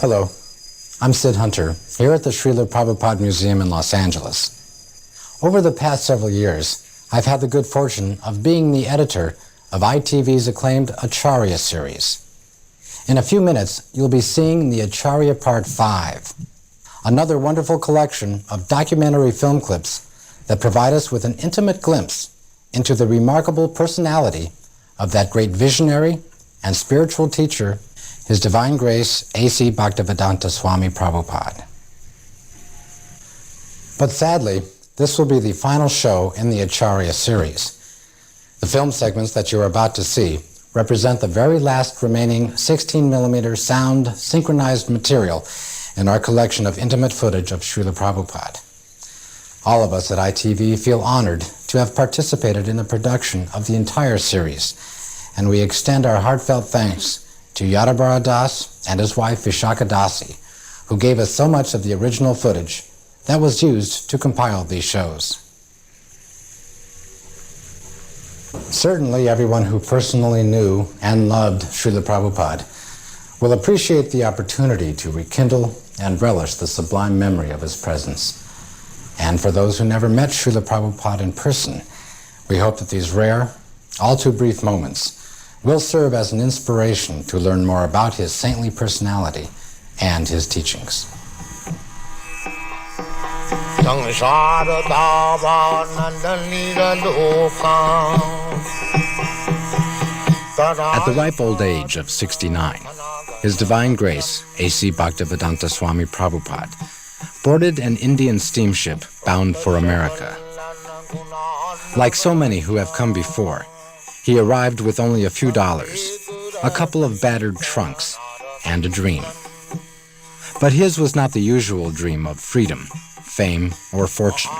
Hello, I'm Sid Hunter, here at the Śrīla Prabhupāda Museum in Los Angeles. Over the past several years, I've had the good fortune of being the editor of ITV's acclaimed Acharya series. In a few minutes, you'll be seeing the Acharya Part 5, another wonderful collection of documentary film clips that provide us with an intimate glimpse into the remarkable personality of that great visionary and spiritual teacher, His Divine Grace A.C. Bhaktivedanta Swami Prabhupada. But sadly, this will be the final show in the Acharya series. The film segments that you're about to see represent the very last remaining 16mm sound synchronized material in our collection of intimate footage of Śrīla Prabhupada. All of us at ITV feel honored to have participated in the production of the entire series, and we extend our heartfelt thanks to Yadabara Das and his wife Vishaka Dasi, who gave us so much of the original footage that was used to compile these shows. Certainly everyone who personally knew and loved Śrīla Prabhupada will appreciate the opportunity to rekindle and relish the sublime memory of his presence. And for those who never met Śrīla Prabhupada in person, we hope that these rare, all too brief moments will serve as an inspiration to learn more about his saintly personality and his teachings. At the ripe old age of 69, His Divine Grace A.C. Bhaktivedanta Swami Prabhupada boarded an Indian steamship bound for America. Like so many who have come before, he arrived with only a few dollars, a couple of battered trunks, and a dream. But his was not the usual dream of freedom, fame, or fortune.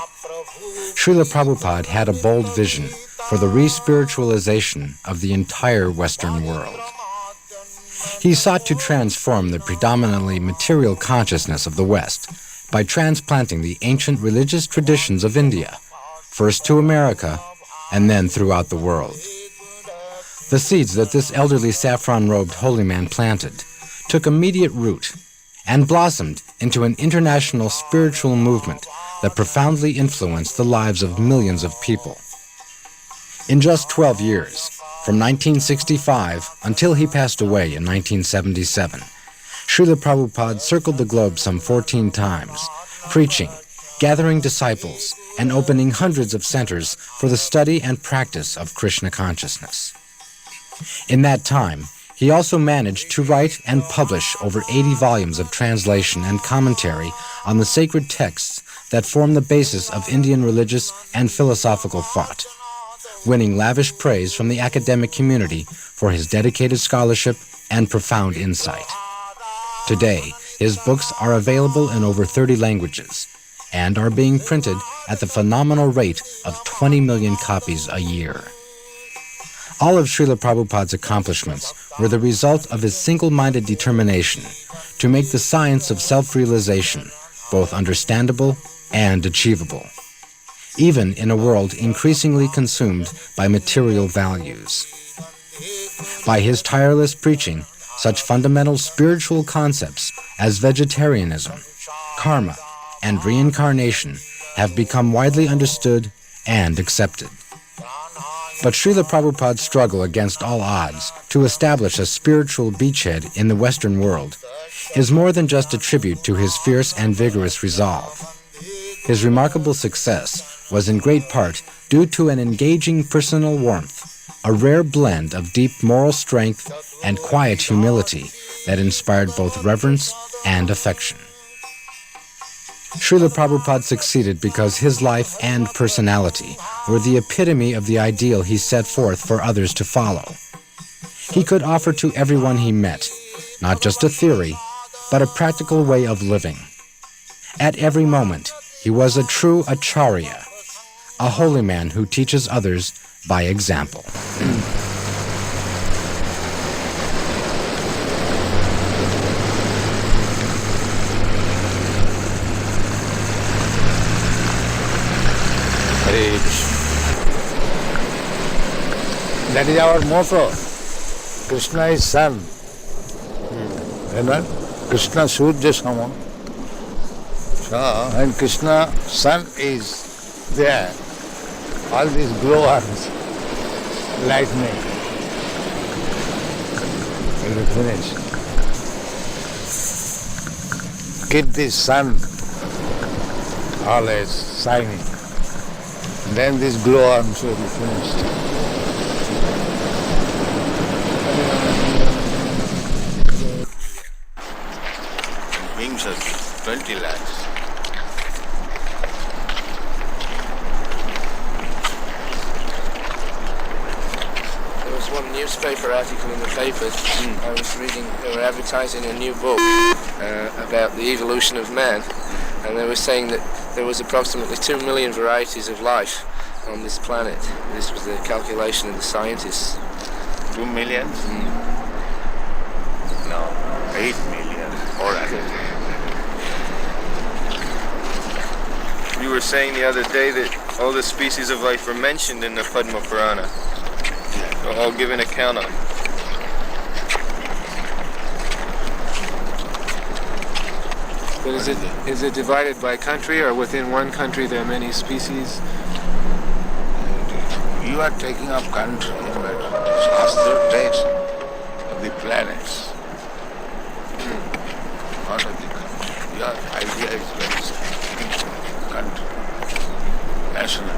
Śrīla Prabhupada had a bold vision for the re-spiritualization of the entire Western world. He sought to transform the predominantly material consciousness of the West by transplanting the ancient religious traditions of India, first to America and then throughout the world. The seeds that this elderly saffron-robed holy man planted took immediate root and blossomed into an international spiritual movement that profoundly influenced the lives of millions of people. In just 12 years, from 1965 until he passed away in 1977, Śrīla Prabhupada circled the globe some 14 times, preaching, gathering disciples, and opening hundreds of centers for the study and practice of Krishna consciousness. In that time, he also managed to write and publish over 80 volumes of translation and commentary on the sacred texts that form the basis of Indian religious and philosophical thought, winning lavish praise from the academic community for his dedicated scholarship and profound insight. Today, his books are available in over 30 languages and are being printed at the phenomenal rate of 20 million copies a year. All of Śrīla Prabhupada's accomplishments were the result of his single-minded determination to make the science of self-realization both understandable and achievable, even in a world increasingly consumed by material values. By his tireless preaching, such fundamental spiritual concepts as vegetarianism, karma, and reincarnation have become widely understood and accepted. But Śrīla Prabhupada's struggle against all odds to establish a spiritual beachhead in the Western world is more than just a tribute to his fierce and vigorous resolve. His remarkable success was in great part due to an engaging personal warmth, a rare blend of deep moral strength and quiet humility that inspired both reverence and affection. Śrīla Prabhupada succeeded because his life and personality were the epitome of the ideal he set forth for others to follow. He could offer to everyone he met, not just a theory, but a practical way of living. At every moment, he was a true Acharya, a holy man who teaches others by example. That is our motto. Krishna is Son. You know? Krishna Surya Sama. So when Krishna sun is there, all these glowworms, lightning, will be finished. Keep this sun always shining. Then these glowworms will be finished. Brings us 20 lakhs. There was one newspaper article in the papers. I was reading, they were advertising a new book about the evolution of man, and they were saying that there was approximately 2 million varieties of life on this planet. This was the calculation of the scientists. 2 million? No, 8 million. Or You were saying the other day that all the species of life were mentioned in the Padma Purana. They're all given account of. But is it divided by country, or within one country there are many species? you are taking up country, but Shastra takes the planets. Not of the country. Your idea is very simple. Country. National.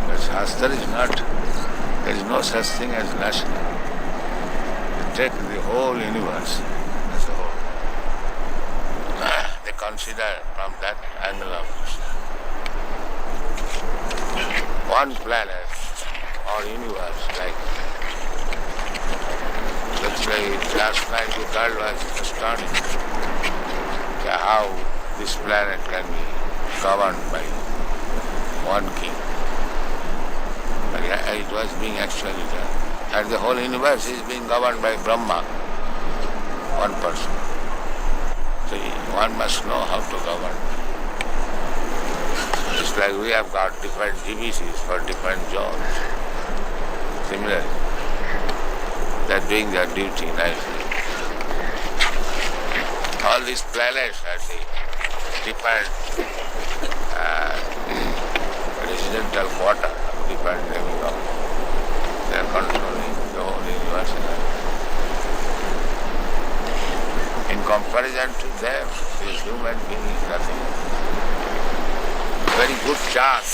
But Shastra is not. There is no such thing as national. You take the whole universe as a whole. They consider from that angle of view. One planet or universe, like let's say last night the girl was astonished how this planet can be governed by one king. But it was being actually done. And the whole universe is being governed by Brahma, one person. So one must know how to govern. It's like we have got different divisions for different zones. Similarly, they're doing their duty nicely. All these planets are the different residential quarter, different living of. They are controlling the whole universe. In comparison to them, this human being is nothing. Very good chance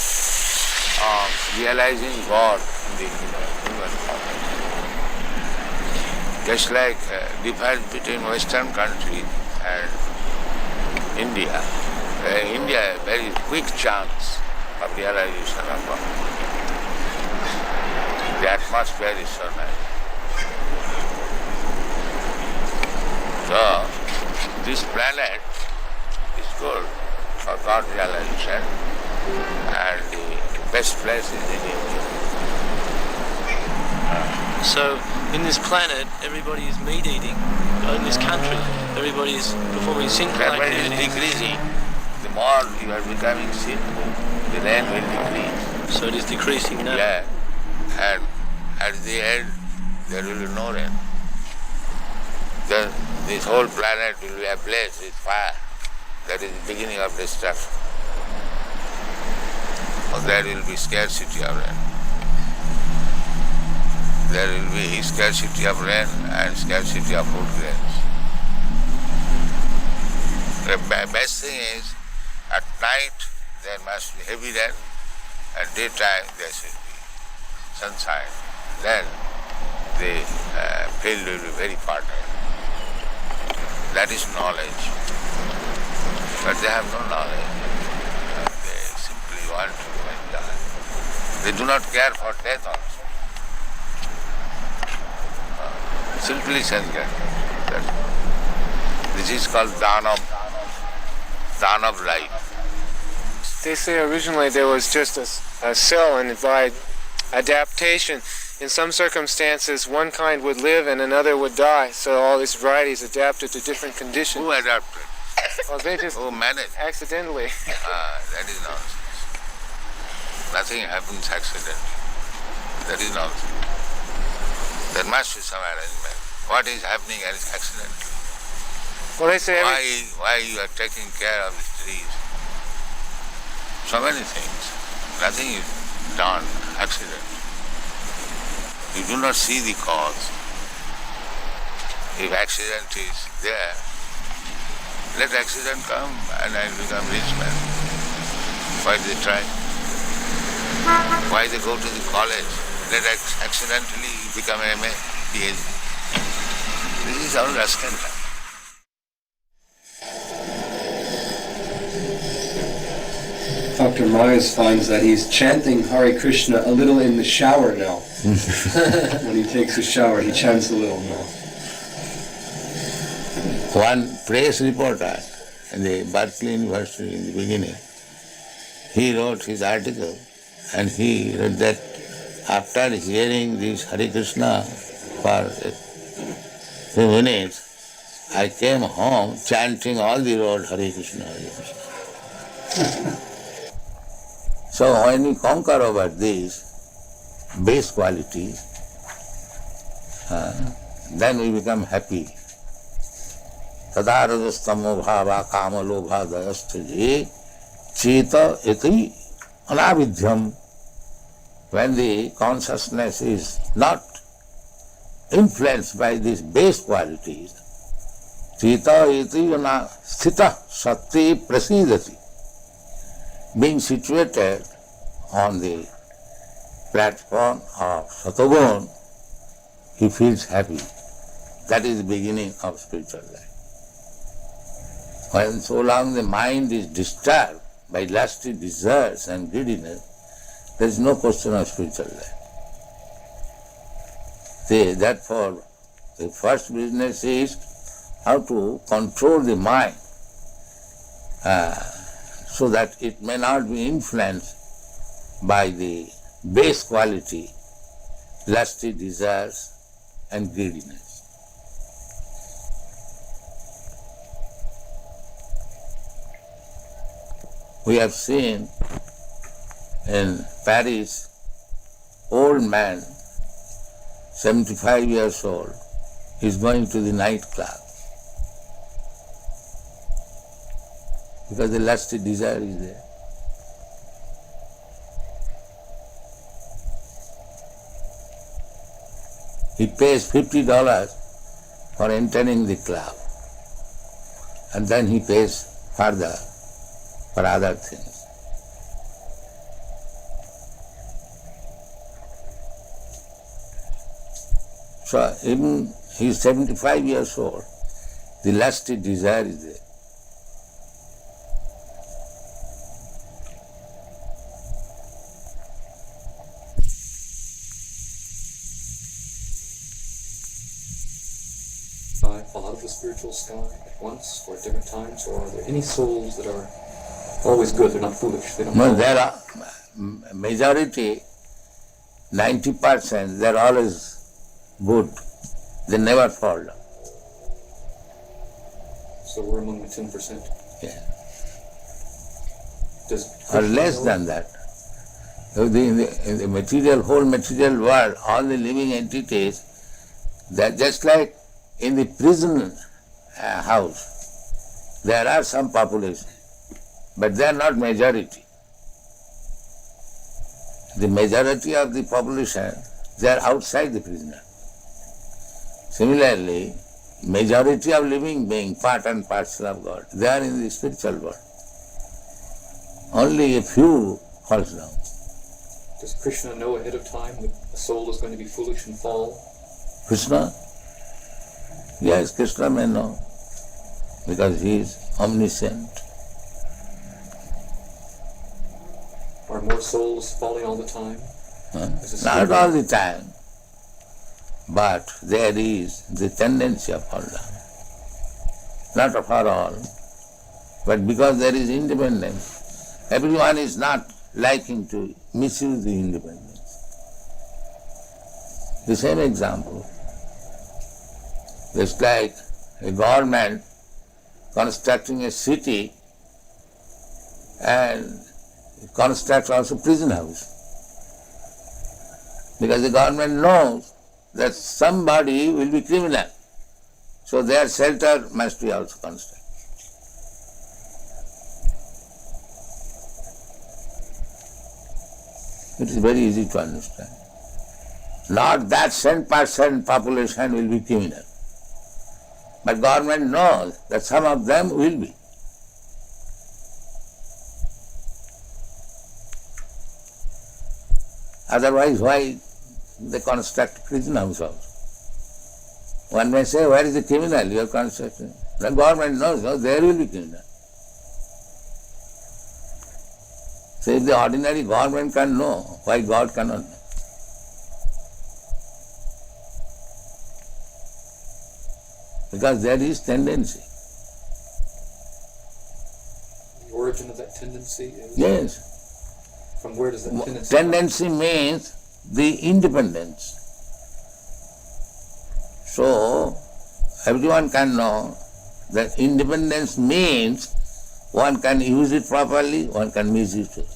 of realizing God in the human form. Just like difference between Western countries and India. India, a very quick chance of realization of God. The atmosphere is so nice. So, this planet is good for God realization, and the best place is in India. So, in this planet, everybody is meat eating. In this country, everybody is performing sinful Everybody is activities. decreasing. The more you are becoming sinful, the rain will decrease. So it is decreasing now. Yeah. And at the end, there will be no rain. Then this whole planet will be ablaze with fire. That is the beginning of destruction. Or there will be scarcity of rain. There will be scarcity of rain and scarcity of food grains. The best thing is, at night there must be heavy rain, and daytime there should be sunshine. Then the field will be very fertile. That is knowledge. But they have no knowledge. They simply want to enjoy. They do not care for death also. Simply sense gratification. This is called dana of life. They say originally there was just a cell, and by adaptation, in some circumstances one kind would live and another would die. So all these varieties adapted to different conditions. Who adapted? Well, they just Who managed? accidentally. That is nonsense. Nothing happens accidentally. That is nonsense. There must be some arrangement. What is happening is accidental. Well, they say why you are taking care of the trees? So many things. Nothing is done, accident. You do not see the cause. If accident is there, let accident come and I become rich man. Why they try? Why they go to the college? Let accidentally become MA, PhD. This is all rascal. Dr. Myers finds that he's chanting Hare Krishna a little in the shower now. When he takes a shower, he chants a little now. One press reporter in the Berkeley University in the beginning, he wrote his article and he wrote that after hearing this Hare Krishna for a few minutes, I came home chanting all the road Hare Krishna, Hare Krishna. So when we conquer over these base qualities, then we become happy. Tadarajastamo bhava kama lobha dayastaji cheta iti anavidhyam. When the consciousness is not influenced by these base qualities, cheta iti sthita sati prasidati. Being situated on the platform of Satagun, he feels happy. That is the beginning of spiritual life. When so long the mind is disturbed by lusty desires and greediness, there is no question of spiritual life. Therefore, the first business is how to control the mind so that it may not be influenced by the base quality, lusty desires and greediness. We have seen in Paris, old man, 75 years old, is going to the nightclub because the lusty desire is there. He pays $50 for entering the club and then he pays further for other things. So even he is 75 years old, the lusty desire is there. Fall out of the spiritual sky at once or at different times, or are there any souls that are always good, they're not foolish? They don't No, there are majority, 90%, they're always good. They never fall down. So we're among the 10%? Yeah. Or less than that. In the material, whole material world, all the living entities, they're just like in the prison house. There are some population, but they are not majority. The majority of the population, they are outside the prisoner. Similarly, majority of living beings, part and parcel of God, they are in the spiritual world. Only a few falls down. Does Krishna know ahead of time that a soul is going to be foolish and fall? Krishna? Yes, Krishna may know, because he is omniscient. Are more souls falling all the time? Not all the time, but there is the tendency of fall down. Not for all, but because there is independence, everyone is not liking to misuse the independence. The same example. Just like a government constructing a city and constructs also prison house. Because the government knows that somebody will be criminal. So their shelter must be also constant. It is very easy to understand. Not that 10% population will be criminal. But government knows that some of them will be. Otherwise, why they construct prison house also? One may say, where is the criminal you are constructing? The government knows, no, there will be criminal. So if the ordinary government can know, why God cannot know? Because there is tendency. The origin of that tendency is? Yes. From where does that tendency Tendency means the independence. So, everyone can know that independence means one can use it properly, one can misuse it.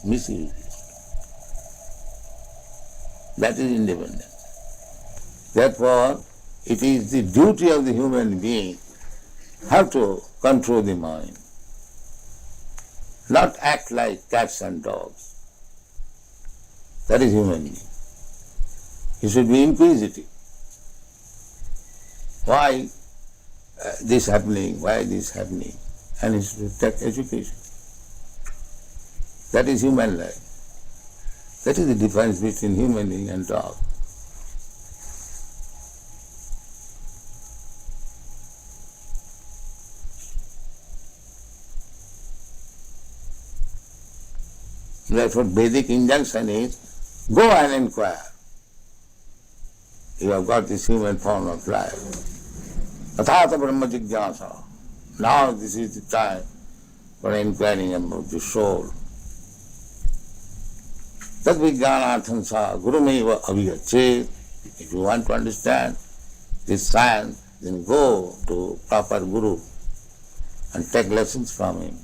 That is independence. Therefore, it is the duty of the human being how to control the mind, not act like cats and dogs. That is human being. He should be inquisitive. Why this happening? Why this happening? And he should take education. That is human life. That is the difference between human being and dog. Therefore, Vedic injunction is, go and inquire. You have got this human form of life. Athāta brahma jigyāsa. Now this is the time for inquiring about the soul. Tad vijñānāर्थam sā gurumeva avijachet. If you want to understand this science, then go to proper guru and take lessons from him.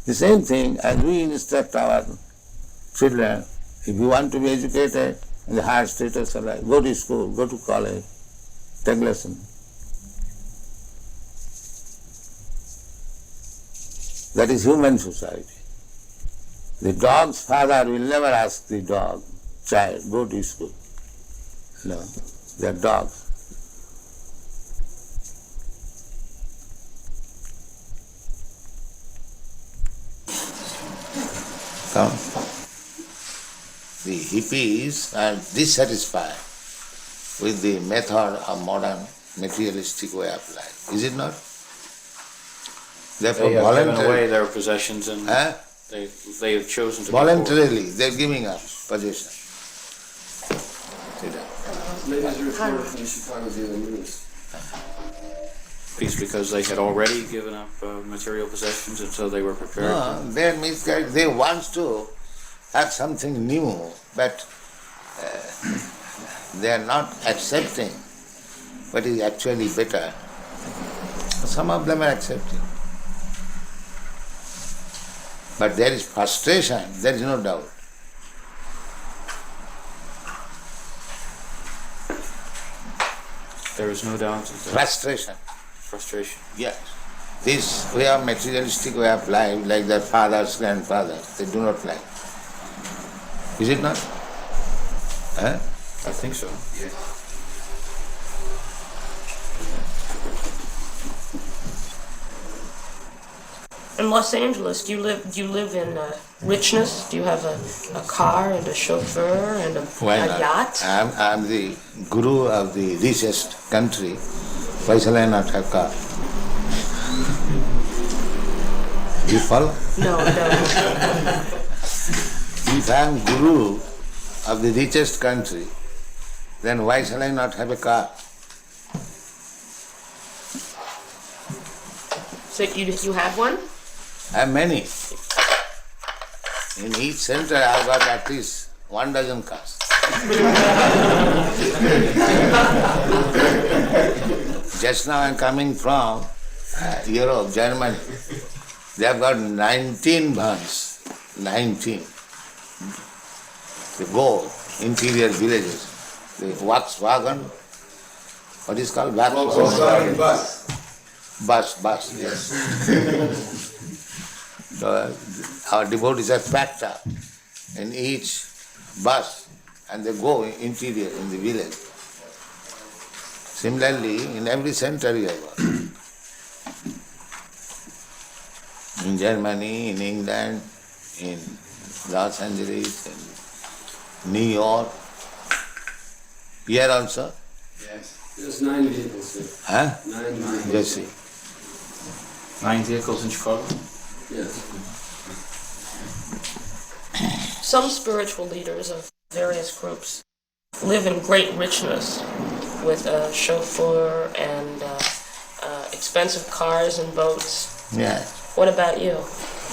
The same thing as we instruct our children, if you want to be educated in the higher status of life, go to school, go to college, take lesson. That is human society. The dog's father will never ask the dog, child, go to school. No, they are dogs. So, the hippies are dissatisfied with the method of modern materialistic way of life. Is it not? Therefore, they have given away their possessions and they have chosen to voluntarily they're giving up possession. Ladies report from the Chicago Daily News. Peace because they had already given up material possessions and so they were prepared. No, they're misguided. They want to have something new, but they are not accepting what is actually better. Some of them are accepting. But there is frustration, there is no doubt. There is no doubt. Frustration. Frustration. Yes. This way of materialistic way of life, like their fathers, grandfathers, they do not like. Is it not? Huh? I think so. Yes. In Los Angeles, do you live in richness? Do you have a car and a chauffeur and a yacht? I'm the guru of the richest country. Why shall I not have car? Do you follow? No. If I am guru of the richest country, then why shall I not have a car? So you have one? I have many. In each center I have got at least 12 cars. Just now I am coming from Europe, Germany. They have got 19 vans. 19. They go interior villages. the Volkswagen, what is called? Volkswagen bus. Bus, yes. So our devotees are packed up in each bus and they go interior in the village. Similarly, in every century I was. In Germany, in England, in Los Angeles, in New York. Here also? Yes. There's 9 vehicles here. Huh? 9 vehicles. Yes, see. 9 vehicles in Chicago? Yes. Some spiritual leaders of various groups live in great richness with a chauffeur and expensive cars and boats. Yes. What about you?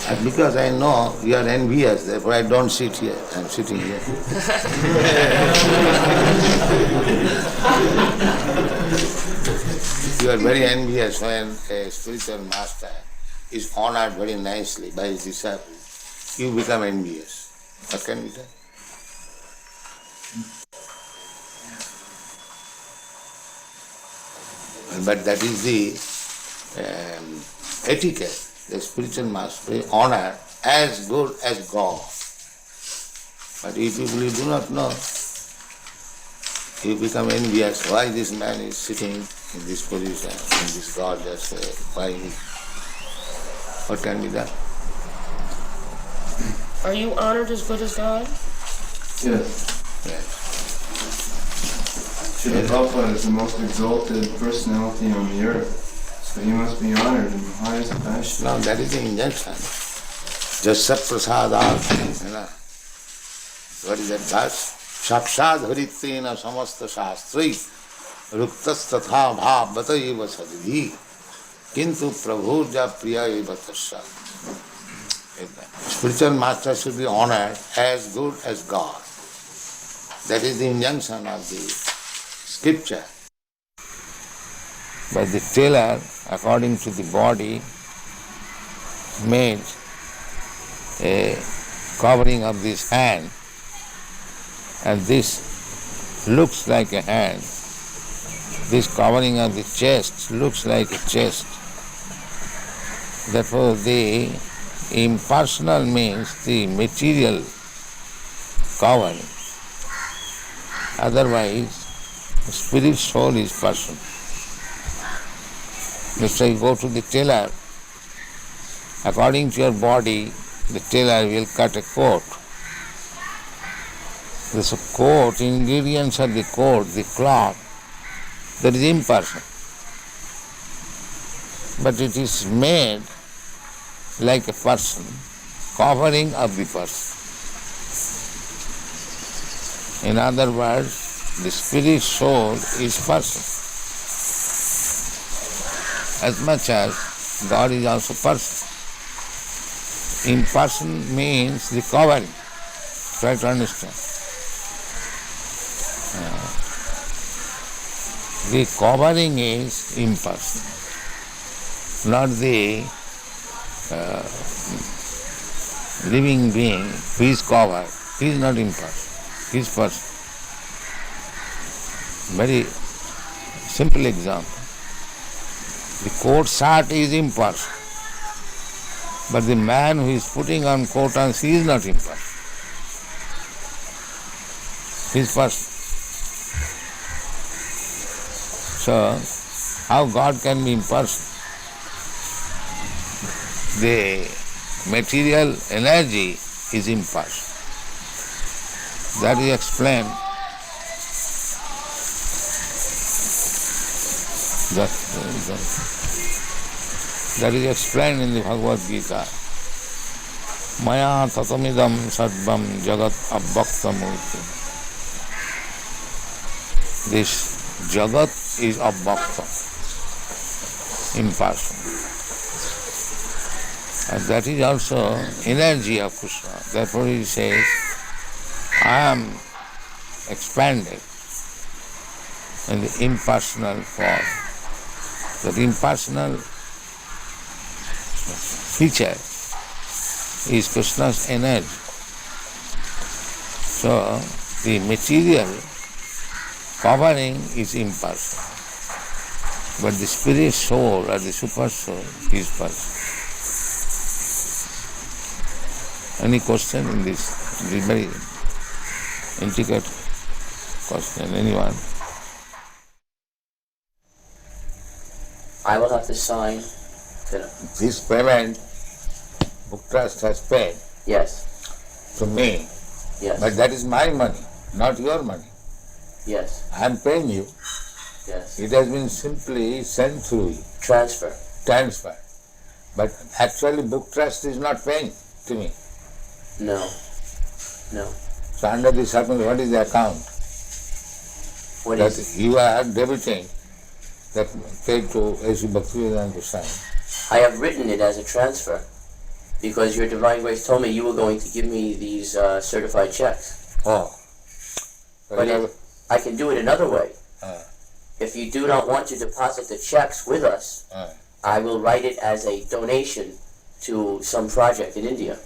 And because I know you are envious, therefore I don't sit here. I'm sitting here. You are very envious when a spiritual master is honored very nicely by his disciples. You become envious. What can be done? But that is the etiquette. The spiritual master is honored as good as God. But if you do not know, you become envious. Why this man is sitting in this position, in this gorgeous way? Why? What can be done? Are you honored as good as God? Yes. Yes. Śrīla Prabhupada is the most exalted personality on the earth. So he must be honored in the highest fashion. No, that is the injunction. Jasya prasadat, you know. What is that verse? Shakshad haritrena samasta shastri ruktas tatha bhavata eva sadhi kintu prabhurja priya eva tasya. Spiritual master should be honored as good as God. That is the injunction of the scripture. But the tailor, according to the body, made a covering of this hand, and this looks like a hand. This covering of the chest looks like a chest. Therefore, the impersonal means the material covering. Otherwise, the spirit soul is person. Let's say you go to the tailor, according to your body, the tailor will cut a coat. This coat, ingredients of the coat, the cloth, that is impersonal. But it is made like a person, covering of the person. In other words, the spirit soul is person. As much as God is also person. Imperson means the covering. Try to understand. The covering is impersonal, not the living being who is covered. He is not impersonal, he is person. Very simple example. The coat shirt is impersonal, but the man who is putting on coat and he is not impersonal. He is person. So, how God can be impersonal? The material energy is impersonal. That is explained. That is explained in the Bhagavad Gita. Maya tatamidam sarvam jagat abbaktamurti. This jagat is abbakta, impersonal. And that is also energy of Kṛṣṇa. Therefore he says, I am expanded in the impersonal form. That impersonal feature is Kṛṣṇa's energy. So the material Powering is impersonal. But the spirit soul or the super soul is personal. Any question in this? It is very intricate question. Anyone? I will have to sign. This payment, Book Trust has paid. Yes. To me. Yes. But that is my money, not your money. Yes. I am paying you. Yes. It has been simply sent through you. Transfer. But actually Book Trust is not paying to me. No. No. So under this circumstance, what is the account? What that is you are debiting that paid to A.C. Bhaktivedanta Swami. I have written it as a transfer because your Divine Grace told me you were going to give me these certified checks. Oh. But I can do it another way. If you do not want to deposit the checks with us, I will write it as a donation to some project in India.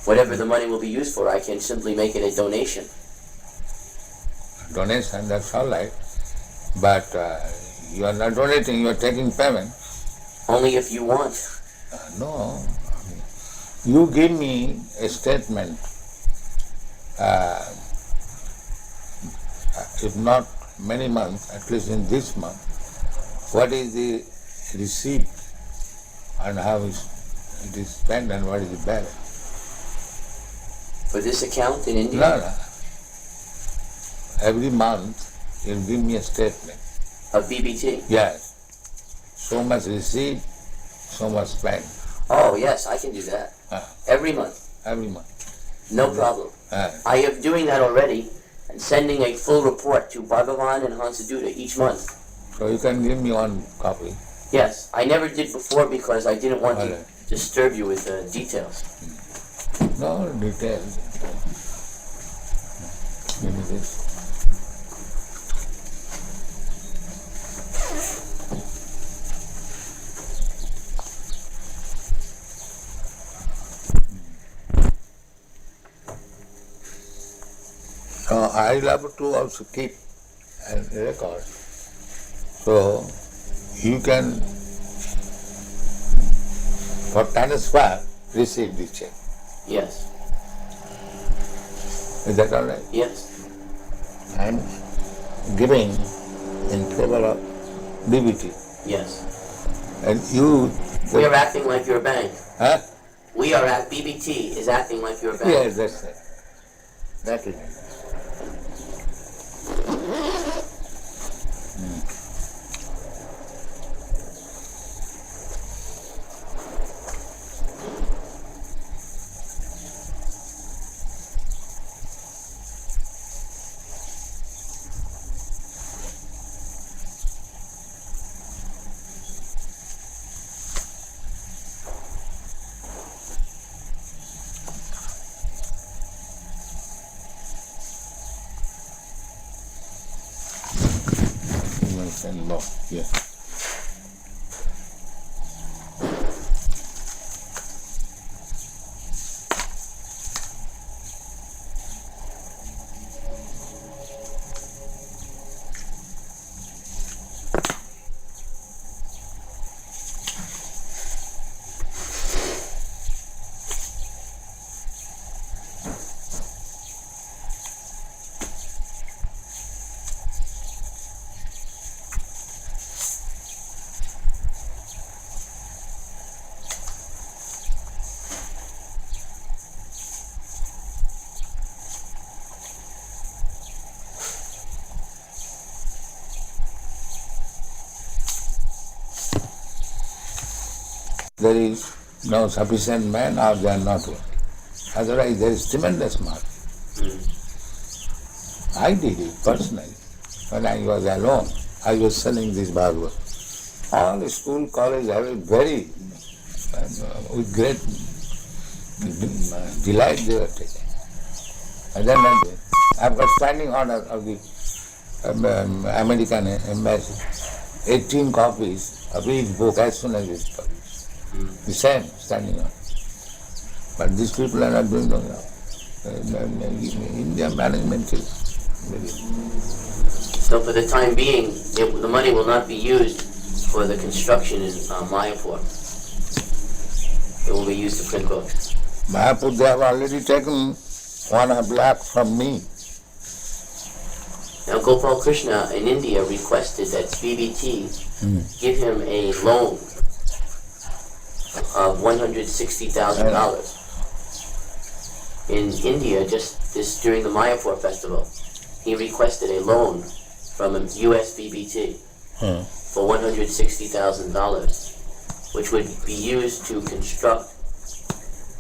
Whatever the money will be used for, I can simply make it a donation. Donation, that's all right. But you are not donating, you are taking payment. Only if you want. No. You give me a statement, if not many months, at least in this month, what is the receipt and how it is spent and what is the balance. For this account in India? No. Every month you give me a statement. Of BBT? Yes. So much receipt, so much spent. Oh yes, I can do that. Every month? Every month. No problem. I am doing that already and sending a full report to Bhagavan and Hansaduta each month. So you can give me one copy. Yes, I never did before because I didn't want to disturb you with details. No details. Give me this. I love to also keep a record. So you can, for transfer, receive this check. Yes. Is that all right? Yes. I am giving in favor of DBT. Yes. And you... We are acting like your bank. Huh? We are at BBT is acting like your bank. Yes, that's it. That is it. And law, yeah. There is no sufficient man or they are not working. Otherwise there is tremendous market. I did it personally. When I was alone, I was selling this Bhagavad. All the school, college, I was very, with great delight they were taking. And then I've got standing order of the American embassy, 18 copies of each book as soon as it's published. The same standing order. But these people are not doing the job. India management is So for the time being, the money will not be used for the construction in Mayapur. It will be used to print books. Mayapur, they have already taken 1.5 lakh from me. Now Gopal Krishna in India requested that BBT give him a loan of $160,000. In India, just this during the Mayapur festival, he requested a loan from US BBT for $160,000, which would be used to construct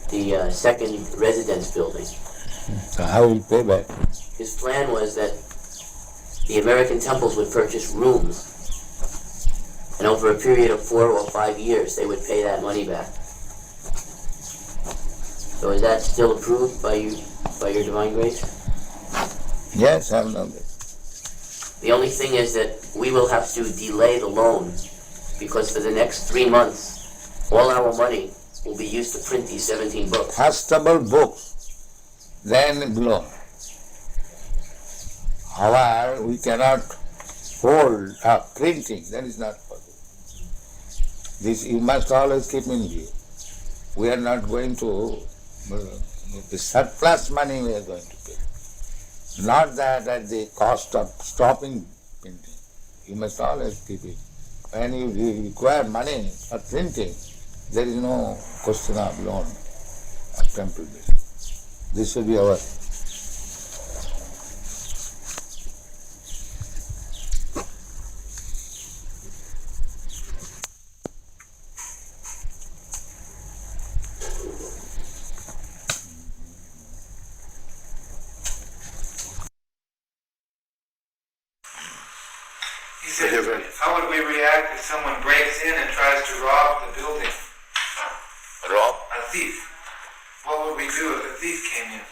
the second residence building. So how will pay back? His plan was that the American temples would purchase rooms, and over a period of 4 or 5 years, they would pay that money back. So is that still approved by you, by your divine grace? Yes, I know that. The only thing is that we will have to delay the loan, because for the next 3 months, all our money will be used to print these 17 books. Fastable books, then loan. However, we cannot hold up printing, that is not possible. This you must always keep in view. We are not going to, the surplus money we are going to pay. Not that at the cost of stopping printing. You must always keep it. When you require money for printing, there is no question of loan of temple building. This will be our. How would we react if someone breaks in and tries to rob the building? Rob? A thief. What would we do if a thief came in?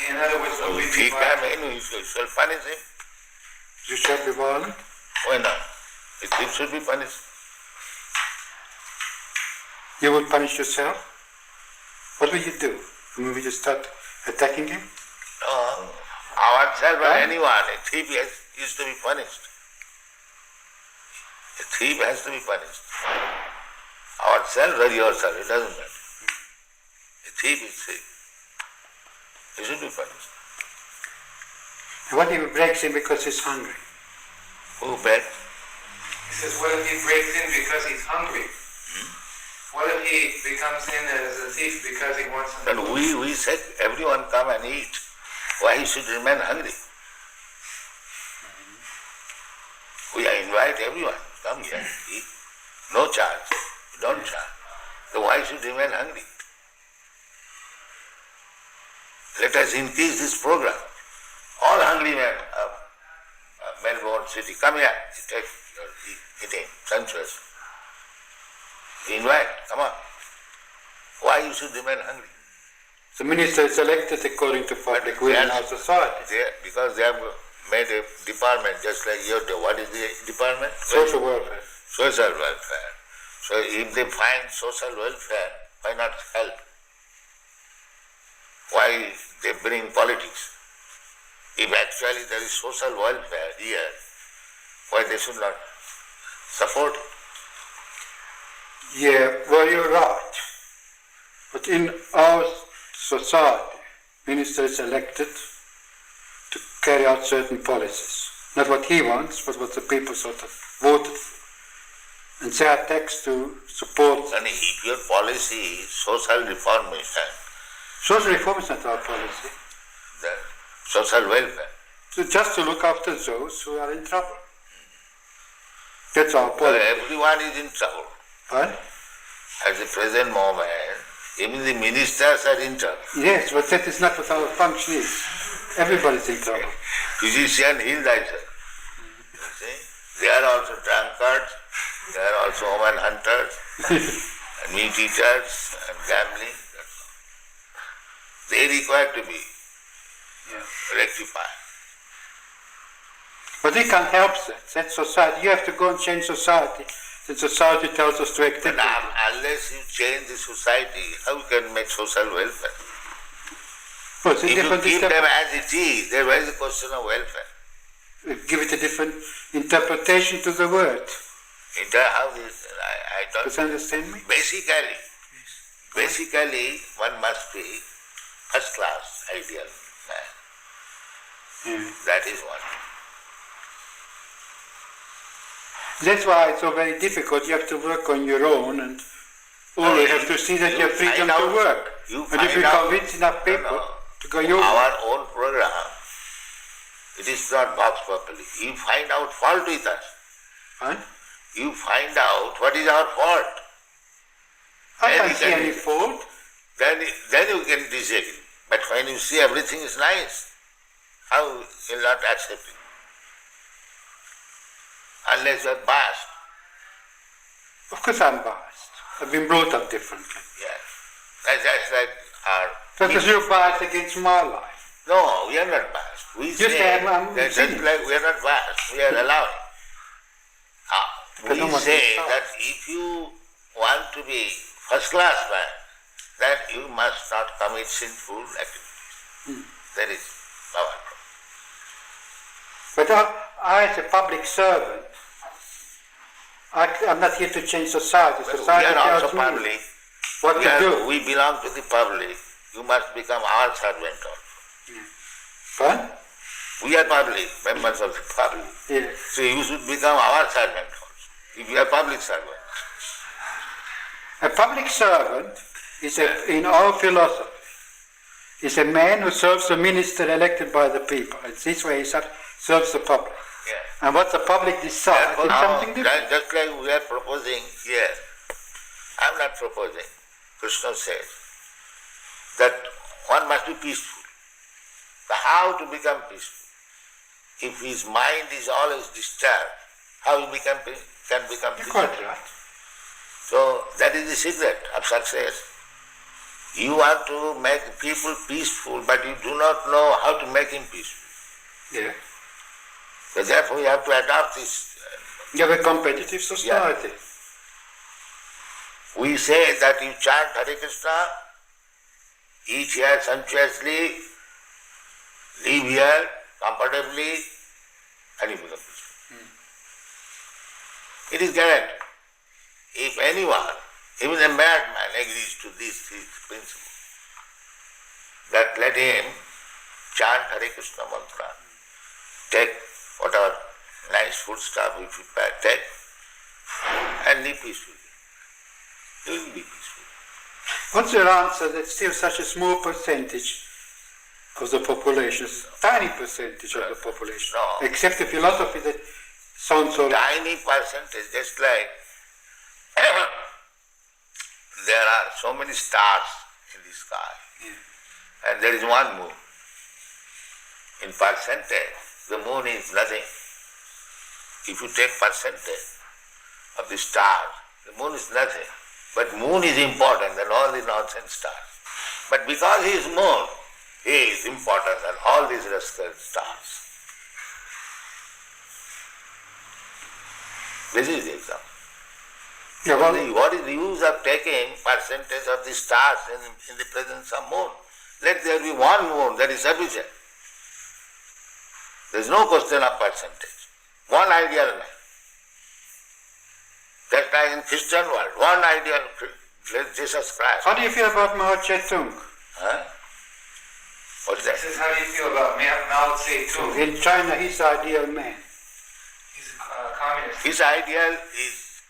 In other words, would we be violent? You shall punish him. You shall be violent? Why not? A thief should be punished. You would punish yourself? What will you do? Will you start attacking him? No. Ourselves or anyone, a thief is to be punished. A thief has to be punished. Ourselves or yourself, it doesn't matter. A thief is thief. He should be punished. What if he breaks in because he's hungry? Who breaks? He says, what if he breaks in because he's hungry? What if he becomes in as a thief because he wants something? But we said everyone come and eat. Why he should remain hungry? We invite everyone, come here, eat. No charge, don't charge. So why should remain hungry? Let us increase this program. All hungry men of Melbourne city, come here, take your eating, sumptuous. Invite, come on. Why you should remain hungry? The minister is elected according to public will in our society. Because they have made a department just like your, what is the department? Social welfare. Social welfare. So if they find social welfare, why not help? Why they bring politics? If actually there is social welfare here, why they should not support it? Yeah, well, you're right. But in our society, minister is elected to carry out certain policies. Not what he wants, but what the people sort of voted for. And they are taxed to support. And if your policy is social reformation, social reform is not our policy. The social welfare. So just to look after those who are in trouble. That's our policy. Everyone is in trouble. What? At the present moment, even the ministers are in trouble. Yes, but that is not what our function is. Everybody's in trouble. Physician, heal thyself. You see? They are also drunkards, they are also woman hunters, and meat eaters, and gambling. They require to be rectified. But we can't help that. That's society. You have to go and change society. The society tells us to act. Unless you change the society, how you can make social welfare? If you keep them as it is, then where is the question of welfare? Give it a different interpretation to the word. How this? I don't. Does you understand me? Basically, one must be first class ideal man. That is one. That's why it's so very difficult. You have to work on your own, and you have to see that you have freedom to work. And if you convince enough people to go your way. Our own program, it is not boxed properly. You find out fault with us. Huh? You find out what is our fault. I can't see any fault. Then you can disagree. But when you see everything is nice, how will you not accept it? Unless you are biased. Of course I'm biased. I've been brought up differently. Yes. That's like our... Because you're biased against my life. No, we are not biased. We say that just like we are not biased, we are allowing. We say that if you want to be first class man, then you must not commit sinful activities. That is our problem. But I as a public servant, I'm not here to change society. Society we are also tells me public. what to do. We belong to the public. You must become our servant also. What? We are public, members of the public. Yes. So you should become our servant also. If you are public servant. A public servant is in our philosophy is a man who serves the minister elected by the people. It's this way he serves the public. Yeah. And what the public decides is something different. Just like we are proposing here, I am not proposing. Krishna says that one must be peaceful. How to become peaceful? If his mind is always disturbed, how he can become peaceful? Quite right. So that is the secret of success. You want to make people peaceful, but you do not know how to make him peaceful. Yeah. So therefore you have to adopt this. You have a competitive society. Yeah. We say that you chant Hare Krishna, eat here sumptuously, live here comfortably, and you become peaceful. It is guaranteed. If anyone, even a madman, agrees to this principle, that let him chant Hare Krishna mantra, take whatever nice food stuff we prepare, take, and live peacefully. You will be peaceful. What's your answer that still such a small percentage of the population, tiny percentage of the population, accept the philosophy that sounds so... Tiny percentage, just like there are so many stars in the sky, and there is one moon. In percentage, the moon is nothing. If you take percentage of the stars, the moon is nothing. But moon is important than all the nonsense stars. But because he is moon, he is important than all these rascal stars. This is the example. What is the use of taking percentage of the stars in the presence of moon? Let there be one moon, that is sufficient. There is no question of percentage. One ideal man. Just like in Christian world, one ideal Jesus Christ. How do you feel about Mao Zedong? Huh? What is that? He says, how do you feel about Mao Zedong? In China, he's the ideal man. He's a communist. His ideal is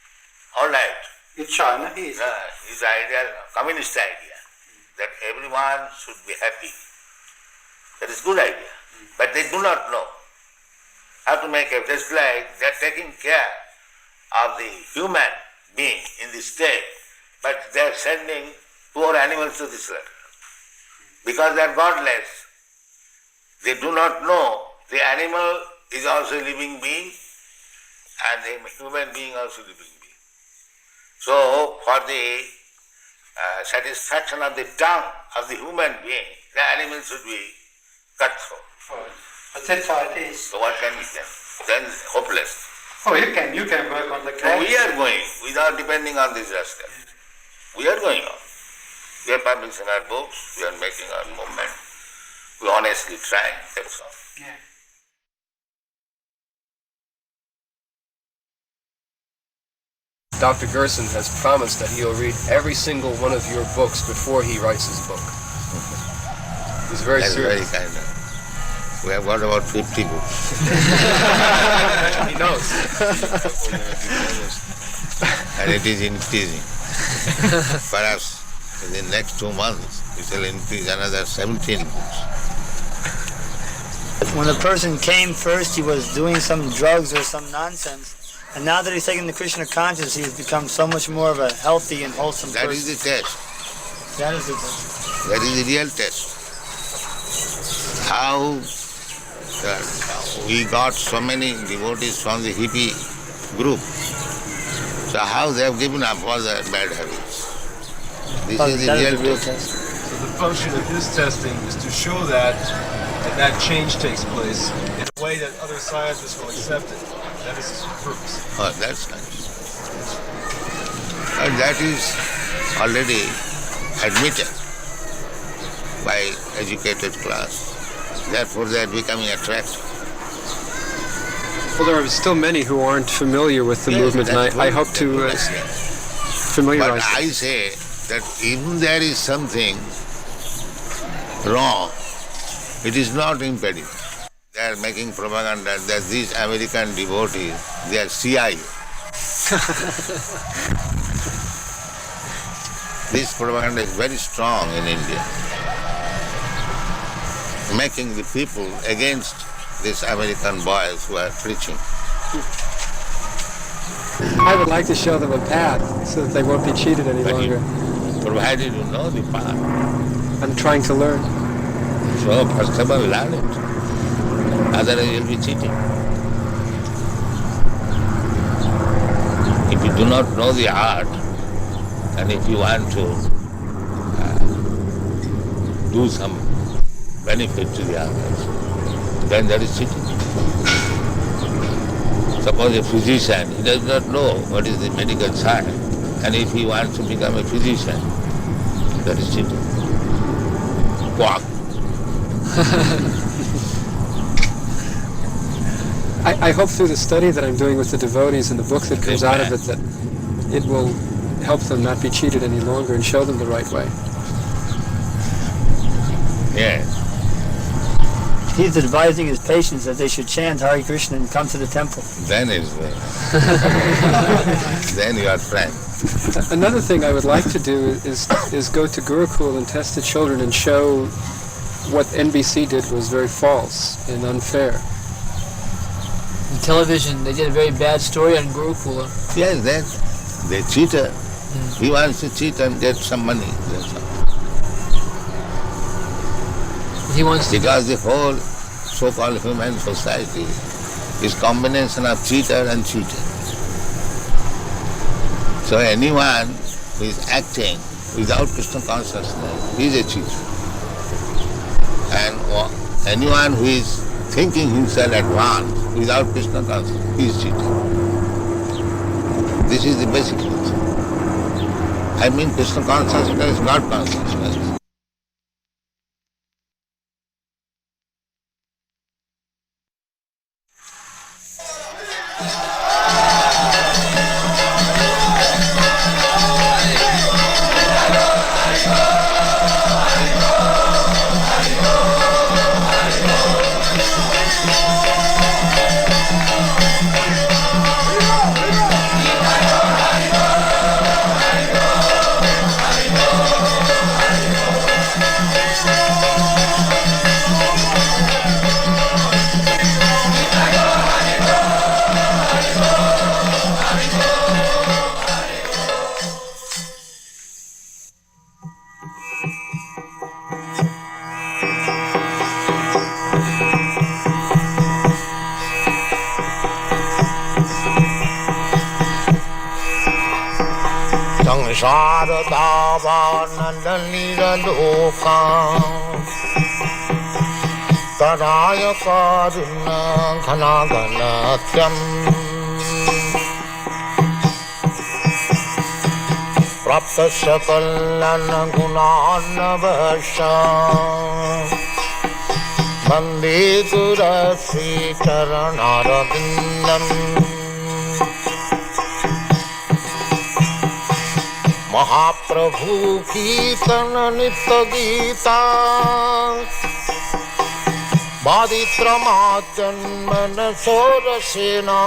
all right. In China, he is. His ideal, communist idea, that everyone should be happy. That is good idea. But they do not know how to make it. Just like they are taking care of the human being in the state, but they are sending poor animals to the slaughter. Because they are godless. They do not know the animal is also a living being and the human being also a living being. So for the satisfaction of the tongue of the human being, the animal should be cut through. But that's how it is. So what can we do? Then hopeless. Oh, you can work on the So class. we are going without depending on this rascal. We are going on. We are publishing our books, we are making our movement. We honestly try, that's all. Yeah. Dr. Gerson has promised that he'll read every single one of your books before he writes his book. He's very That's serious. very kind of. We have got about 50 books. He knows. And it is increasing. Perhaps in the next 2 months it will increase another 17 books. When a person came first, he was doing some drugs or some nonsense. And now that he's taken the Krishna consciousness, he's become so much more of a healthy and wholesome person. That is the test. That is the test. That is the real test. How we got so many devotees from the hippie group. So how they have given up all their bad habits. This is the real test. So the function of his testing is to show that change takes place in a way that other scientists will accept it. That is his purpose. Oh, that's nice. And that is already admitted by educated class. Therefore, they are becoming attractive. Well, there are still many who aren't familiar with the movement, and I hope to familiarize them. But I say that even there is something wrong, it is not impediment. They are making propaganda that these American devotees, they are CIA. This propaganda is very strong in India, making the people against these American boys who are preaching. I would like to show them a path so that they won't be cheated any longer. Provided you know the path. I'm trying to learn. So first of all, learn it. Otherwise you'll be cheating. If you do not know the art, and if you want to do some benefit to the others, then that is cheating. Suppose a physician, he does not know what is the medical science, and if he wants to become a physician, that is cheating. Quack. I hope through the study that I'm doing with the devotees and the book that comes out of it that it will help them not be cheated any longer and show them the right way. Yes. He's advising his patients that they should chant Hare Krishna and come to the temple. Then is then you are friend. Another thing I would like to do is go to Gurukul and test the children and show what NBC did was very false and unfair. On television, they did a very bad story on Gurukul. Yes, they cheated. He wants to cheat and get some money. That's all. He wants because the whole so-called human society is combination of cheater and cheated. So anyone who is acting without Krishna consciousness is a cheater. And anyone who is thinking himself advanced without Krishna consciousness is cheating. This is the basic principle. I mean Krishna consciousness is not consciousness. Taraya karuna ghanaganatyam praptasya kalana gunanavasham Vande Guru Sri Charanarvindam Mahaprabhu Kirtana Nitya Gita Baditramatyanmana Sorasena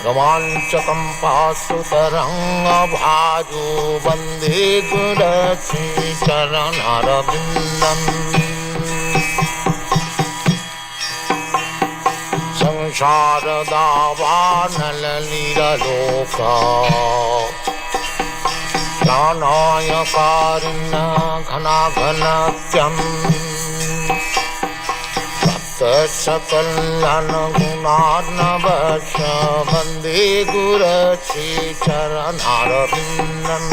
Ramanchakam Pasutaranga Bhaju Vande Guru Sri Charanarvindam Samsara Davanala Lira Loka Pranaya Karina Ghana Ghanatyam Sakalana Gunarnavasha Vande Guru Sri Charanarvindam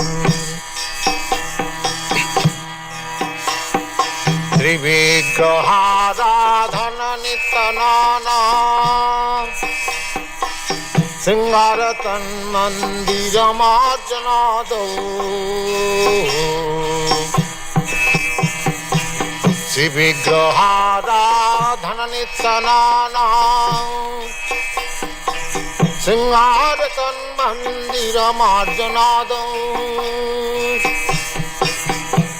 Trivigraharadhana Nitanana Singaratan Mandiramarjanado Trivigraharadhana Nitanana Singaratan Mandiramarjanado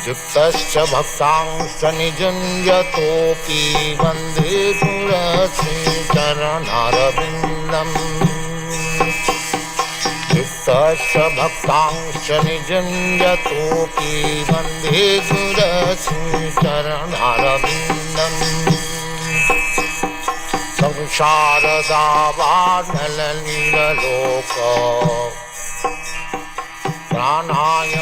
Yuktascha bhaktangscha nijanjatopi Vande Guru Sri Charanarvindam Yuktascha bhaktangscha nijanjatopi Vande Guru Sri Charanarvindam Samsara davanala nila loka Pranaya